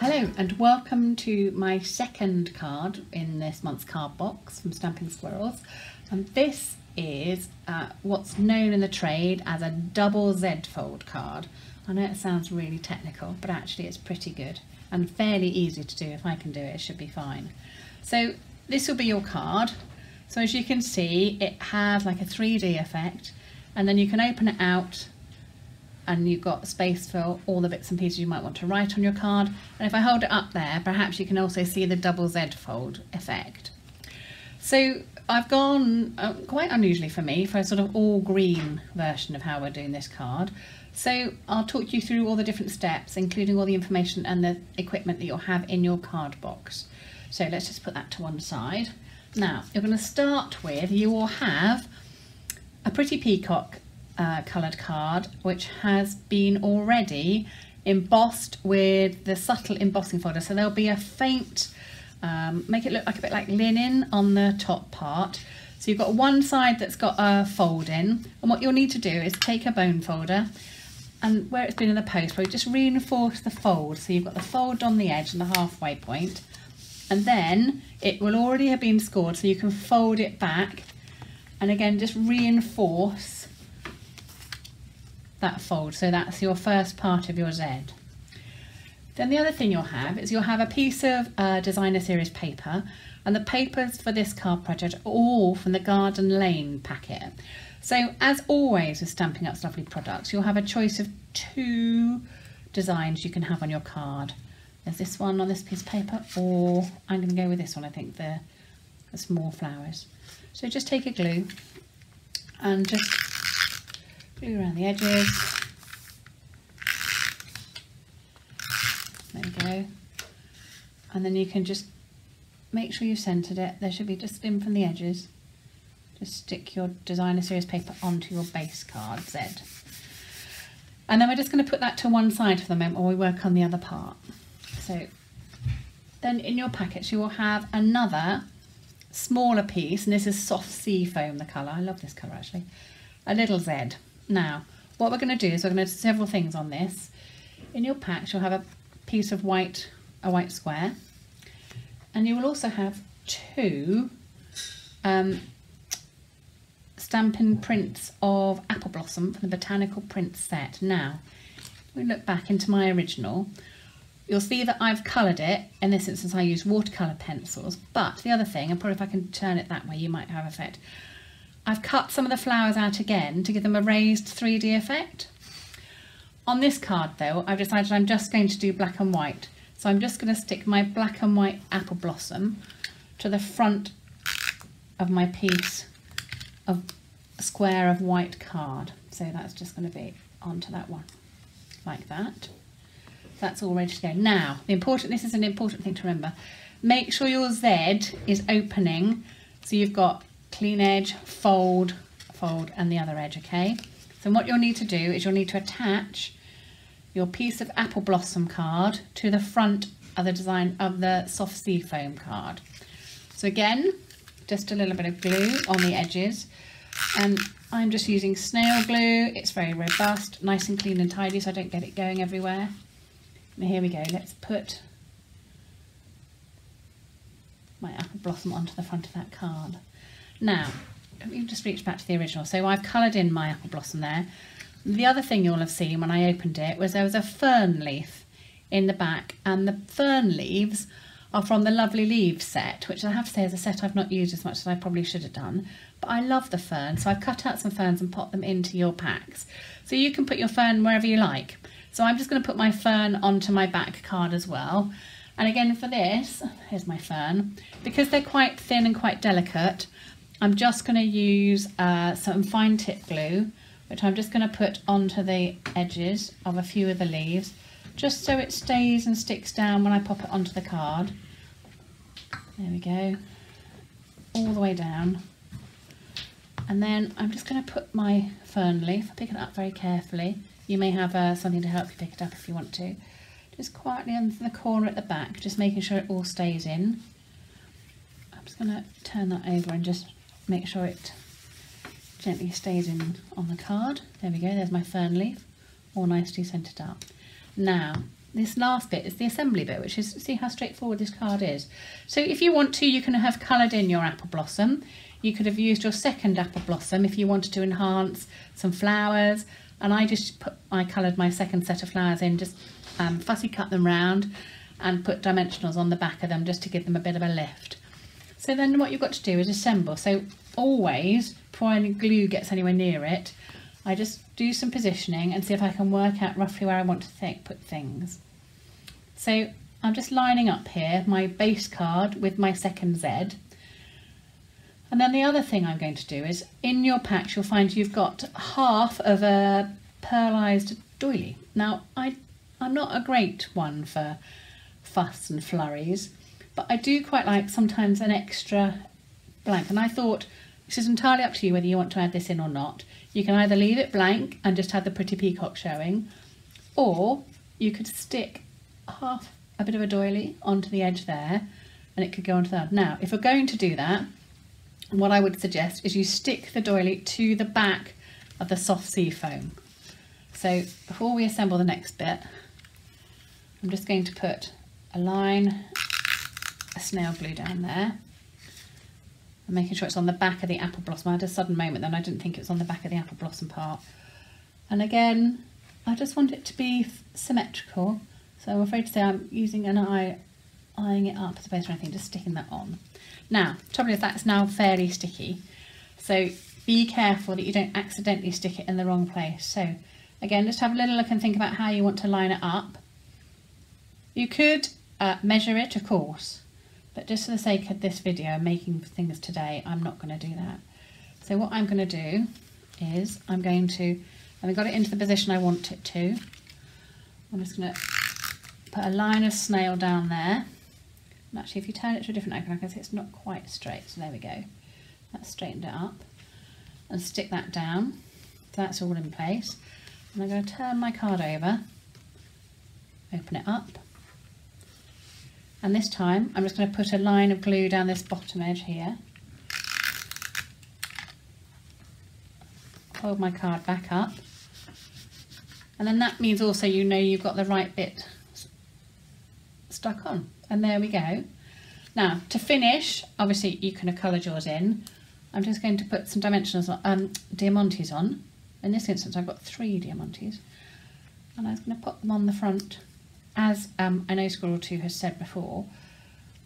Hello and welcome to my second card in this month's card box from Stampin Squirrels, and this is what's known in the trade as a double Z fold card. I know it sounds really technical, but actually it's pretty good and fairly easy to do. If I can do it, it should be fine. So this will be your card. So as you can see, it has like a 3D effect, and then you can open it out and you've got space for all the bits and pieces you might want to write on your card. And if I hold it up there, perhaps you can also see the double Z fold effect. So I've gone, quite unusually for me, for a sort of all green version of how we're doing this card. So I'll talk you through all the different steps, including all the information and the equipment that you'll have in your card box. So let's just put that to one side. Now, you're going to start with, you will have a pretty peacock coloured card which has been already embossed with the subtle embossing folder. So there'll be a faint, make it look like a bit like linen on the top part. So you've got one side that's got a fold in, and what you'll need to do is take a bone folder and where it's been in the post, where you just reinforce the fold. So you've got the fold on the edge and the halfway point, and then it will already have been scored, so you can fold it back and again just reinforce that fold. So that's your first part of your Z. Then the other thing you'll have is you'll have a piece of designer series paper, and the papers for this card project are all from the Garden Lane packet. So as always with Stampin' Up's lovely products, you'll have a choice of 2 designs you can have on your card. There's this one on this piece of paper, or I'm going to go with this one, I think, the small flowers. So just take a glue and just glue around the edges. There you go. And then you can just make sure you've centered it. There should be just in from the edges. Just stick your designer series paper onto your base card Z. And then we're just going to put that to one side for the moment while we work on the other part. So then in your packets you will have another smaller piece, and this is soft sea foam, the colour. I love this colour actually. A little Z. Now, what we're going to do is we're going to do several things on this. In your packs, you'll have a piece of a white square, and you will also have 2 Stampin' prints of Apple Blossom from the Botanical Prints set. Now, when we look back into my original, you'll see that I've coloured it. In this instance, I used watercolour pencils, but the other thing, and probably if I can turn it that way, you might have effect. I've cut some of the flowers out again to give them a raised 3D effect. On this card though, I've decided I'm just going to do black and white. So I'm just going to stick my black and white apple blossom to the front of my piece of a square of white card. So that's just going to be onto that one, like that. That's all ready to go. Now, this is an important thing to remember. Make sure your Z is opening, so you've got clean edge, fold, fold, and the other edge, okay? So what you'll need to do is you'll need to attach your piece of apple blossom card to the front of the design of the soft sea foam card. So again, just a little bit of glue on the edges, and I'm just using snail glue. It's very robust, nice and clean and tidy, so I don't get it going everywhere. And here we go. Let's put my apple blossom onto the front of that card. Now, let me just reach back to the original. So I've coloured in my apple blossom there. The other thing you'll have seen when I opened it was there was a fern leaf in the back, and the fern leaves are from the Lovely Leaves set, which I have to say is a set I've not used as much as I probably should have done, but I love the fern, so I've cut out some ferns and popped them into your packs. So you can put your fern wherever you like. So I'm just going to put my fern onto my back card as well. And again for this, here's my fern. Because they're quite thin and quite delicate, I'm just going to use some fine tip glue, which I'm just going to put onto the edges of a few of the leaves, just so it stays and sticks down when I pop it onto the card. There we go, all the way down. And then I'm just going to put my fern leaf, pick it up very carefully. You may have something to help you pick it up if you want to. Just quietly under the corner at the back, just making sure it all stays in. I'm just going to turn that over and just make sure it gently stays in on the card. There we go, there's my fern leaf, all nicely centred up. Now, this last bit is the assembly bit, which is, see how straightforward this card is. So if you want to, you can have coloured in your apple blossom. You could have used your second apple blossom if you wanted to enhance some flowers. And I coloured my second set of flowers in, just fussy cut them round and put dimensionals on the back of them just to give them a bit of a lift. So then what you've got to do is assemble. So always, before any glue gets anywhere near it, I just do some positioning and see if I can work out roughly where I want to put things. So I'm just lining up here my base card with my second Z. And then the other thing I'm going to do is, in your packs you'll find you've got half of a pearlised doily. Now I'm not a great one for fuss and flurries, but I do quite like sometimes an extra blank, and I thought this is entirely up to you whether you want to add this in or not. You can either leave it blank and just have the pretty peacock showing, or you could stick a bit of a doily onto the edge there and it could go onto that. Now if we're going to do that, what I would suggest is you stick the doily to the back of the soft sea foam. So before we assemble the next bit, I'm just going to put a line of snail glue down there. I'm making sure it's on the back of the apple blossom. I had a sudden moment then, I didn't think it was on the back of the apple blossom part. And again, I just want it to be symmetrical. So I'm afraid to say I'm using an eyeing it up as opposed to anything, just sticking that on. Now, the trouble is that's now fairly sticky. So be careful that you don't accidentally stick it in the wrong place. So again, just have a little look and think about how you want to line it up. You could measure it, of course, but just for the sake of this video and making things today, I'm not going to do that. So what I'm going to do is I've got it into the position I want it to. I'm just going to put a line of snail down there. And actually, if you turn it to a different angle, I can see it's not quite straight. So there we go. That's straightened it up. And stick that down. So that's all in place. And I'm going to turn my card over, open it up. And this time, I'm just going to put a line of glue down this bottom edge here. Hold my card back up. And then that means also you know you've got the right bit stuck on. And there we go. Now, to finish, obviously you can have coloured yours in. I'm just going to put some diamantes on. In this instance, I've got 3 diamantes. And I'm going to pop them on the front. As I know Squirrel 2 has said before,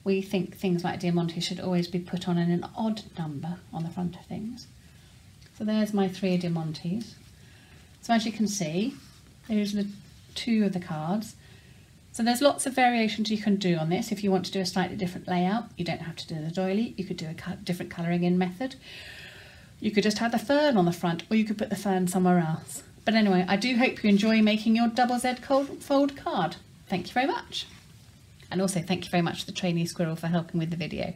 we think things like diamantes should always be put on in an odd number on the front of things. So there's my 3 diamantes. So as you can see, those are the 2 of the cards. So there's lots of variations you can do on this. If you want to do a slightly different layout, you don't have to do the doily. You could do a different colouring in method. You could just have the fern on the front, or you could put the fern somewhere else. But anyway, I do hope you enjoy making your double Z fold card. Thank you very much. And also thank you very much to the trainee squirrel for helping with the video.